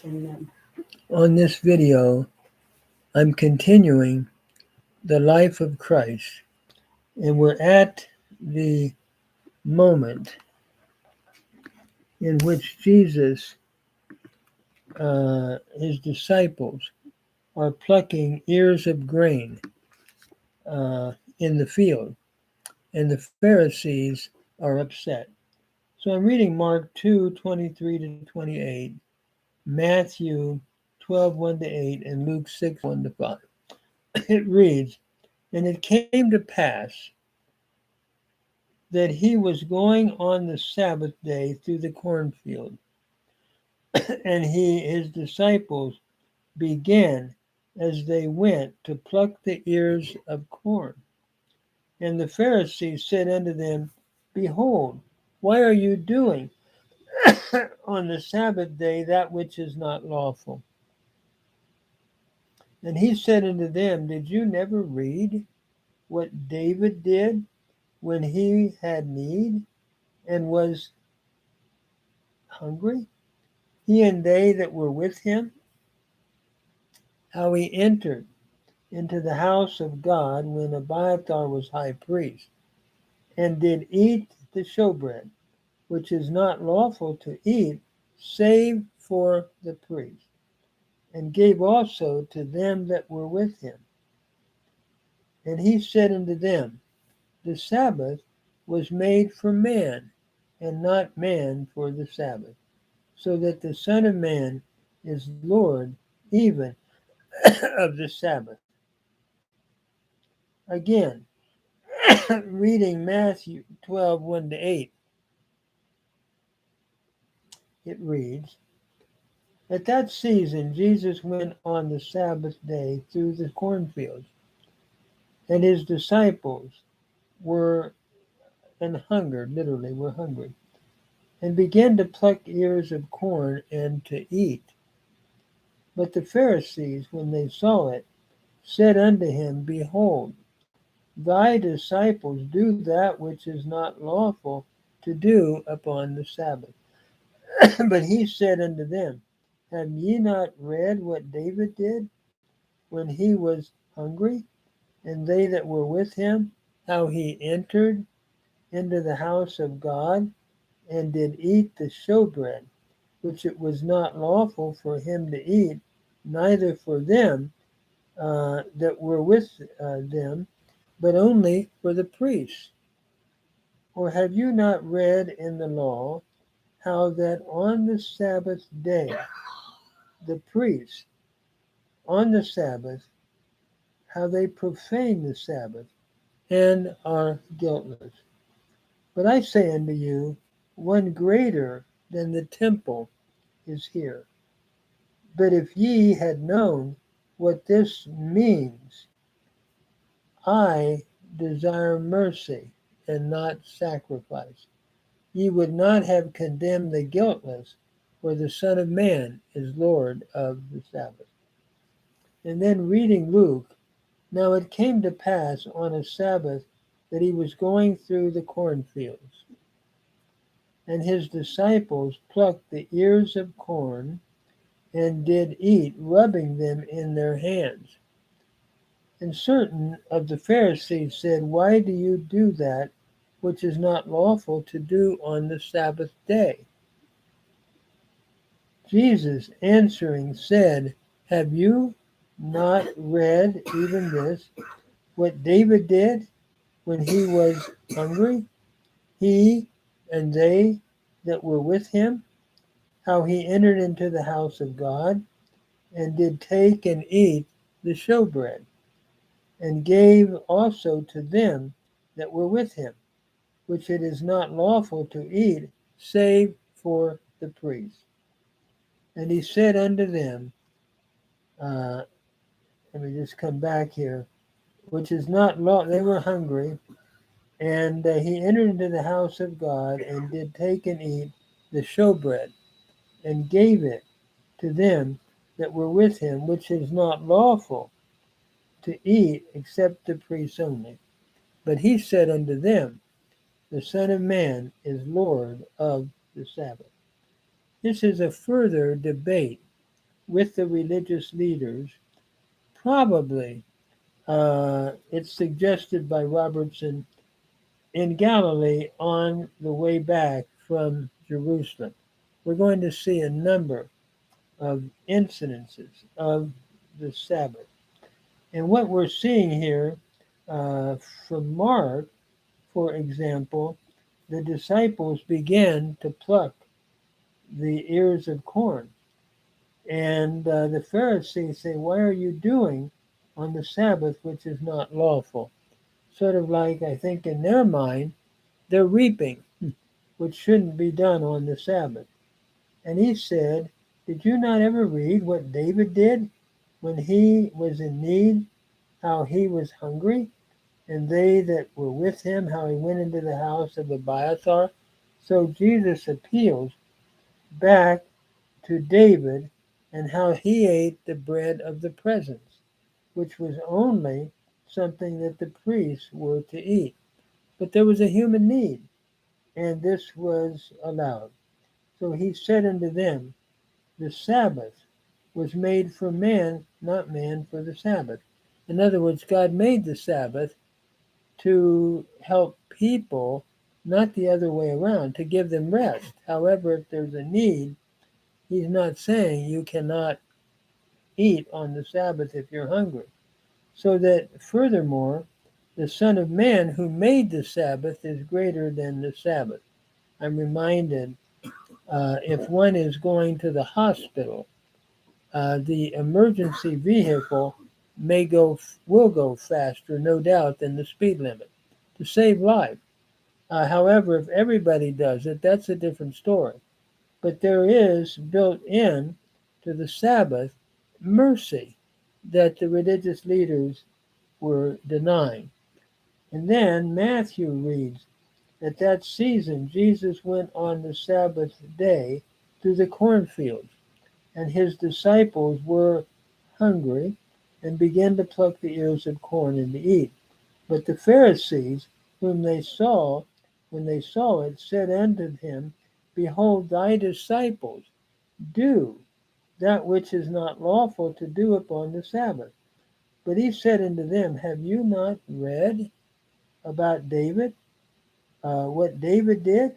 Amen. On this video, I'm continuing the life of Christ, and we're at the moment in which Jesus, his disciples, are plucking ears of grain in the field, and the Pharisees are upset. So I'm reading Mark 2:23 to 28, Matthew 12:1 to 8, and Luke 6:1 to 5. It reads, "And it came to pass that he was going on the Sabbath day through the cornfield, and his disciples began as they went to pluck the ears of corn. And the Pharisees said unto them, Behold, why are you doing on the Sabbath day that which is not lawful? And he said unto them, Did you never read what David did when he had need and was hungry, he and they that were with him, how he entered into the house of God when Abiathar was high priest, and did eat the showbread, which is not lawful to eat, save for the priest, and gave also to them that were with him. And he said unto them, The Sabbath was made for man, and not man for the Sabbath, so that the Son of Man is Lord even of the Sabbath. Again, reading Matthew 12:1 to 8, it reads, At that season Jesus went on the Sabbath day through the cornfields, and his disciples were and hungered, literally were hungry, and began to pluck ears of corn and to eat. But the Pharisees, when they saw it, said unto him, Behold, thy disciples do that which is not lawful to do upon the Sabbath. But he said unto them, Have ye not read what David did when he was hungry, and they that were with him, how he entered into the house of God, and did eat the showbread, which it was not lawful for him to eat, neither for them that were with them, but only for the priests? Or have you not read in the law how that on the Sabbath day the priests on the Sabbath, how they profane the Sabbath and are guiltless? But I say unto you, one greater than the temple is here. But if ye had known what this means, I desire mercy and not sacrifice, ye would not have condemned the guiltless, for the Son of Man is Lord of the Sabbath. And then reading Luke, now it came to pass on a Sabbath that he was going through the cornfields, and his disciples plucked the ears of corn and did eat, rubbing them in their hands. And certain of the Pharisees said, Why do you do that which is not lawful to do on the Sabbath day? Jesus answering said, Have you not read even this, what David did when he was hungry, he and they that were with him, how he entered into the house of God, and did take and eat the showbread, and gave also to them that were with him, which it is not lawful to eat, save for the priests. And he said unto them, let me just come back here, which is not law. They were hungry, and he entered into the house of God, and did take and eat the showbread, and gave it to them that were with him, which is not lawful to eat except the priests only. But he said unto them, The Son of Man is Lord of the Sabbath. This is a further debate with the religious leaders. Probably, it's suggested by Robertson, in Galilee on the way back from Jerusalem. We're going to see a number of incidences of the Sabbath. And what we're seeing here from Mark, for example, the disciples began to pluck the ears of corn. And the Pharisees say, "Why are you doing on the Sabbath, which is not lawful?" Sort of like, I think, in their mind, they're reaping, which shouldn't be done on the Sabbath. And he said, "Did you not ever read what David did when he was in need, how he was hungry, and they that were with him, how he went into the house of Abiathar?" So Jesus appeals back to David and how he ate the bread of the presence, which was only something that the priests were to eat. But there was a human need, and this was allowed. So he said unto them, "The Sabbath was made for man, not man for the Sabbath." In other words, God made the Sabbath to help people, not the other way around, to give them rest. However, if there's a need, he's not saying you cannot eat on the Sabbath if you're hungry. So that furthermore, the Son of Man who made the Sabbath is greater than the Sabbath. I'm reminded if one is going to the hospital, the emergency vehicle will go faster, no doubt, than the speed limit to save life. However, if everybody does it, that's a different story. But there is built in to the Sabbath mercy that the religious leaders were denying. And then Matthew reads, "At that season Jesus went on the Sabbath day through the cornfields, and his disciples were hungry, and began to pluck the ears of corn and to eat. But the Pharisees, whom they saw, when they saw it, said unto him, Behold, thy disciples do that which is not lawful to do upon the Sabbath. But he said unto them, Have you not read about David, what David did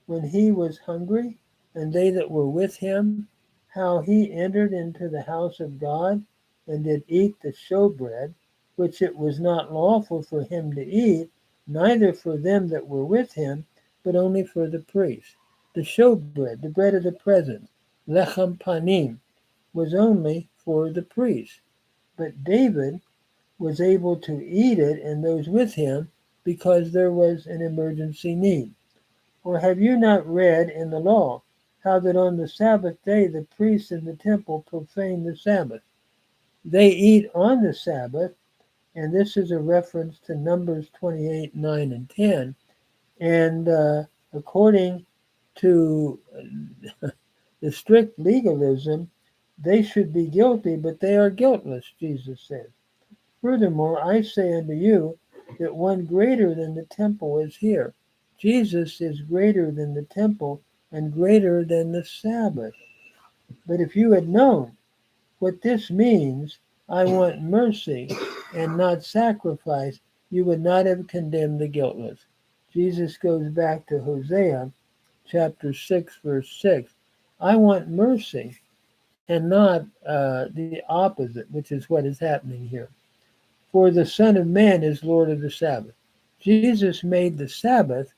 when he was hungry, and they that were with him, how he entered into the house of God, and did eat the showbread, which it was not lawful for him to eat, neither for them that were with him, but only for the priests. The showbread, the bread of the presence, lechem panim, was only for the priests. But David was able to eat it and those with him because there was an emergency need. Or have you not read in the law how that on the Sabbath day the priests in the temple profane the Sabbath? They eat on the Sabbath, and this is a reference to Numbers 28, 9, and 10. And according to the strict legalism, they should be guilty, but they are guiltless, Jesus said. Furthermore, I say unto you that one greater than the temple is here. Jesus is greater than the temple and greater than the Sabbath. But if you had known what this means, I want mercy and not sacrifice, you would not have condemned the guiltless. Jesus goes back to Hosea chapter 6, verse 6. I want mercy and not the opposite, which is what is happening here. For the Son of Man is Lord of the Sabbath. Jesus made the Sabbath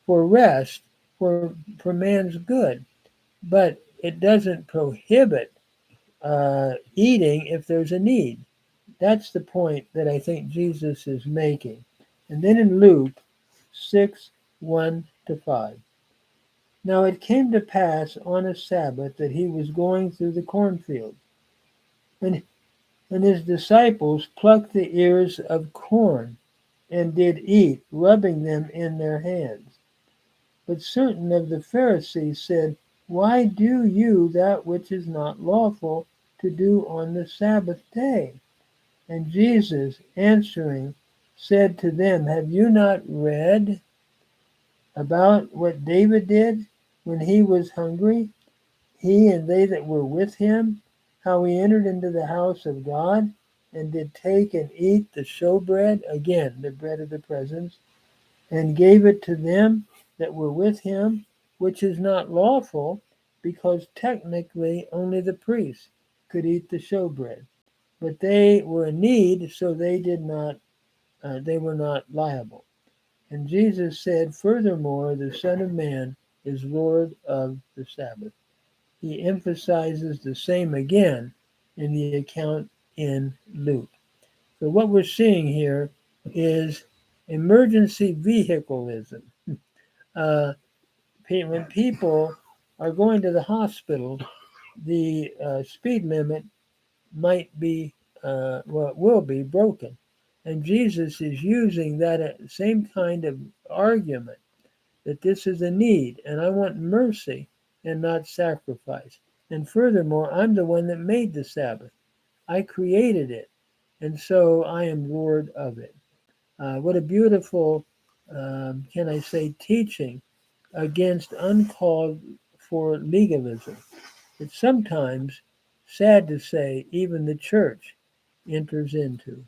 for rest, for man's good, but it doesn't prohibit eating if there's a need. That's the point that I think Jesus is making. And then in Luke 6, 1 to 5. Now it came to pass on a Sabbath that he was going through the cornfield, and, and his disciples plucked the ears of corn and did eat, rubbing them in their hands. But certain of the Pharisees said, Why do you that which is not lawful to do on the Sabbath day? And Jesus answering said to them, Have you not read about what David did when he was hungry, he and they that were with him, how he entered into the house of God and did take and eat the showbread, again, the bread of the presence, and gave it to them that were with him, which is not lawful, because technically only the priests could eat the showbread. But they were in need, so they were not liable. And Jesus said, furthermore, the Son of Man is Lord of the Sabbath. He emphasizes the same again in the account in Luke. So what we're seeing here is emergency vehicleism. When people are going to the hospital, the speed limit might be, will be broken. And Jesus is using that same kind of argument that this is a need and I want mercy and not sacrifice. And furthermore, I'm the one that made the Sabbath. I created it. And so I am Lord of it. What a beautiful, can I say, teaching against uncalled for legalism. It's sometimes, sad to say, even the church enters into.